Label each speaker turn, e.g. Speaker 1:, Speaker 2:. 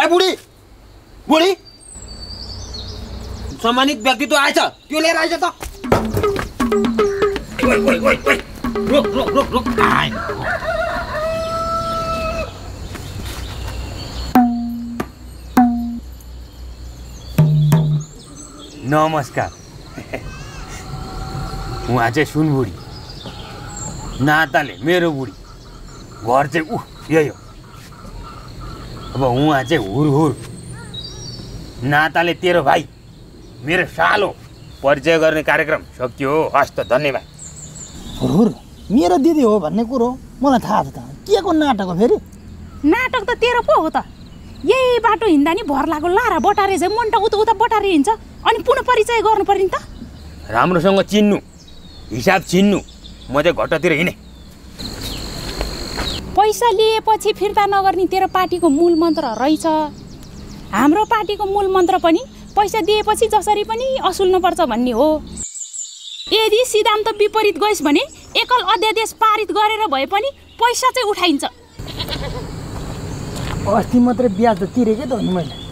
Speaker 1: बुढी बुढी सम्मानित व्यक्तित्व आएछ त्यो लिएर आएछ त ओइ ओइ ओइ ओइ रोक रोक रोक रोक
Speaker 2: नमस्कार उहाँ चाहिँ सुन बुढी नाताले मेरो बुढी घर चाहिँ यही हो अब उहाँ चाहिँ हुरहुर नाताले तेरो भाइ मेरो सालो परिचय गर्ने कार्यक्रम सकियो हस् त धन्यवाद
Speaker 3: हुरहुर मेरो दिदी हो भन्ने कुरो मलाई थाहा छ त के को नाटक हो फेरि
Speaker 4: नाटक त तेरो पो हो त यही बाटो हिँड्दा नि भर लागो लारा बटारे चाहिँ मन्टा उता उता बटारे हिँड्छ अनि पुनः परिचय गर्नु पर्यो नि त
Speaker 2: राम्रोसँग चिन्नु हिसाब चिन्नु म चाहिँ घट्टातिर हिँडेँ
Speaker 4: पैसा लिएपछि फिर्ता नगर्ने तेरो पार्टीको मूल मन्त्र रहेछ हाम्रो पार्टीको मूल मन्त्र पनि पैसा दिएपछि जसरी पनि असुल्नुपर्छ भन्ने हो यदि सिद्धान्त विपरीत गइस् भने एकल अध्यादेश पारित गरेर भए पनि पैसा चाहिँ उठाइन्छ
Speaker 3: अस्ति मात्रै ब्याज त तिरेकै त हो नि मैले